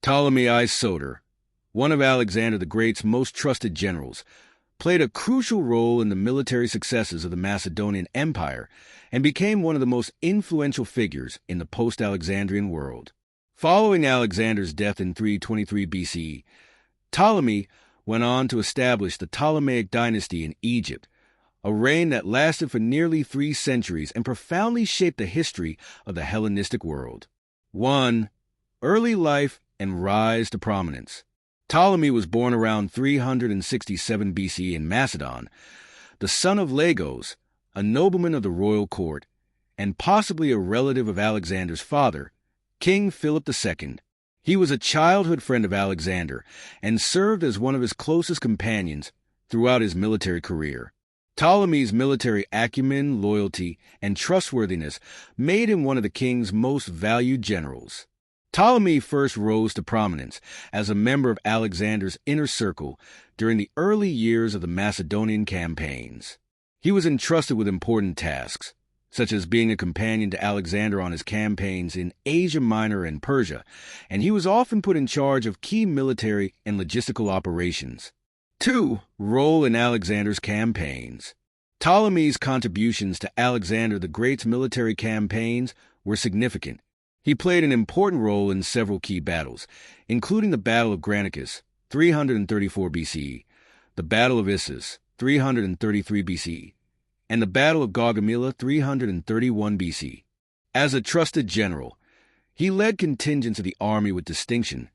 Ptolemy I Soter, one of Alexander the Great's most trusted generals, played a crucial role in the military successes of the Macedonian Empire and became one of the most influential figures in the post-Alexandrian world. Following Alexander's death in 323 BCE, Ptolemy went on to establish the Ptolemaic dynasty in Egypt, a reign that lasted for nearly 3 centuries and profoundly shaped the history of the Hellenistic world. 1. Early life and rise to prominence. Ptolemy was born around 367 BCE in Macedon, the son of Lagos, a nobleman of the royal court, and possibly a relative of Alexander's father, King Philip II. He was a childhood friend of Alexander and served as one of his closest companions throughout his military career. Ptolemy's military acumen, loyalty, and trustworthiness made him one of the king's most valued generals. Ptolemy first rose to prominence as a member of Alexander's inner circle during the early years of the Macedonian campaigns. He was entrusted with important tasks, such as being a companion to Alexander on his campaigns in Asia Minor and Persia, and he was often put in charge of key military and logistical operations. 2. Role in Alexander's campaigns. Ptolemy's contributions to Alexander the Great's military campaigns were significant. He played an important role in several key battles, including the Battle of Granicus, 334 BCE, the Battle of Issus, 333 BCE, and the Battle of Gaugamela, 331 BC. As a trusted general, he led contingents of the army with distinction,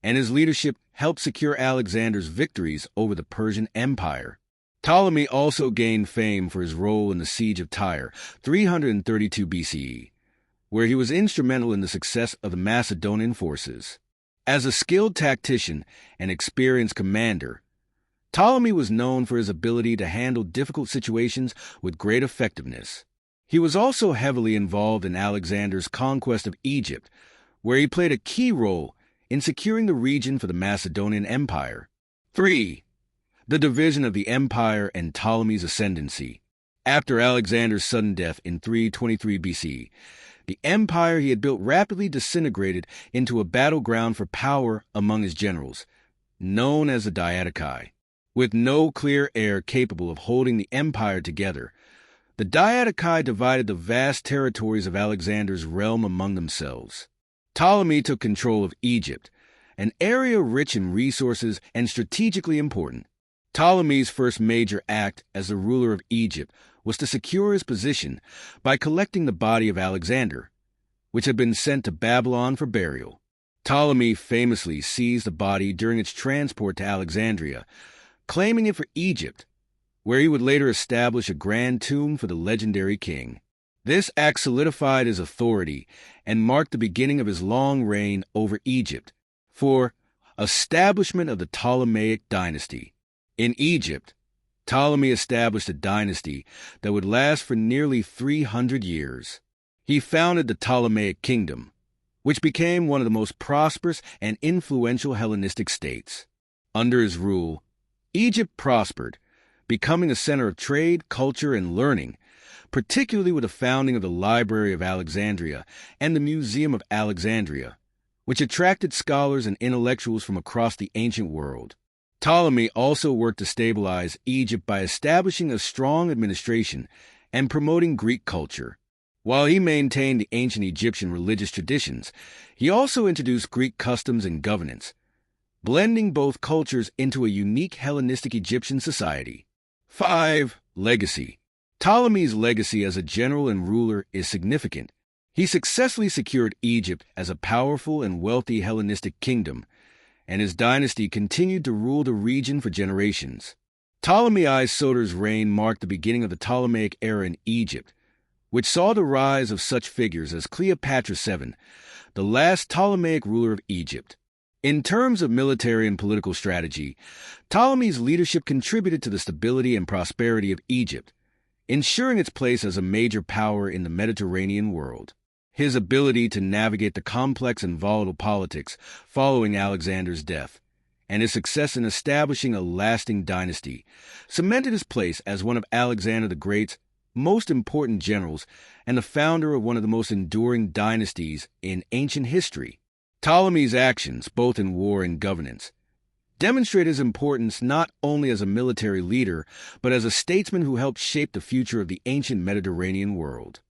and his leadership helped secure Alexander's victories over the Persian Empire. Ptolemy also gained fame for his role in the Siege of Tyre, 332 BCE, where he was instrumental in the success of the Macedonian forces. As a skilled tactician and experienced commander, Ptolemy was known for his ability to handle difficult situations with great effectiveness. He was also heavily involved in Alexander's conquest of Egypt, where he played a key role in securing the region for the Macedonian Empire. 3. The division of the empire and Ptolemy's ascendancy. After Alexander's sudden death in 323 BC, the empire he had built rapidly disintegrated into a battleground for power among his generals, known as the Diadochi. With no clear heir capable of holding the empire together, the Diadochi divided the vast territories of Alexander's realm among themselves. Ptolemy took control of Egypt, an area rich in resources and strategically important. Ptolemy's first major act as the ruler of Egypt was to secure his position by collecting the body of Alexander, which had been sent to Babylon for burial. Ptolemy famously seized the body during its transport to Alexandria, claiming it for Egypt, where he would later establish a grand tomb for the legendary king. This act solidified his authority and marked the beginning of his long reign over Egypt. 4. Establishment of the Ptolemaic dynasty. In Egypt, Ptolemy established a dynasty that would last for nearly 300 years. He founded the Ptolemaic kingdom, which became one of the most prosperous and influential Hellenistic states. Under his rule, Egypt prospered, becoming a center of trade, culture, and learning, particularly with the founding of the Library of Alexandria and the Museum of Alexandria, which attracted scholars and intellectuals from across the ancient world. Ptolemy also worked to stabilize Egypt by establishing a strong administration and promoting Greek culture. While he maintained the ancient Egyptian religious traditions, he also introduced Greek customs and governance, blending both cultures into a unique Hellenistic Egyptian society. 5. Legacy. Ptolemy's legacy as a general and ruler is significant. He successfully secured Egypt as a powerful and wealthy Hellenistic kingdom, and his dynasty continued to rule the region for generations. Ptolemy I Soter's reign marked the beginning of the Ptolemaic era in Egypt, which saw the rise of such figures as Cleopatra VII, the last Ptolemaic ruler of Egypt. In terms of military and political strategy, Ptolemy's leadership contributed to the stability and prosperity of Egypt, ensuring its place as a major power in the Mediterranean world. His ability to navigate the complex and volatile politics following Alexander's death, and his success in establishing a lasting dynasty, cemented his place as one of Alexander the Great's most important generals and the founder of one of the most enduring dynasties in ancient history. Ptolemy's actions, both in war and governance, demonstrate his importance not only as a military leader, but as a statesman who helped shape the future of the ancient Mediterranean world.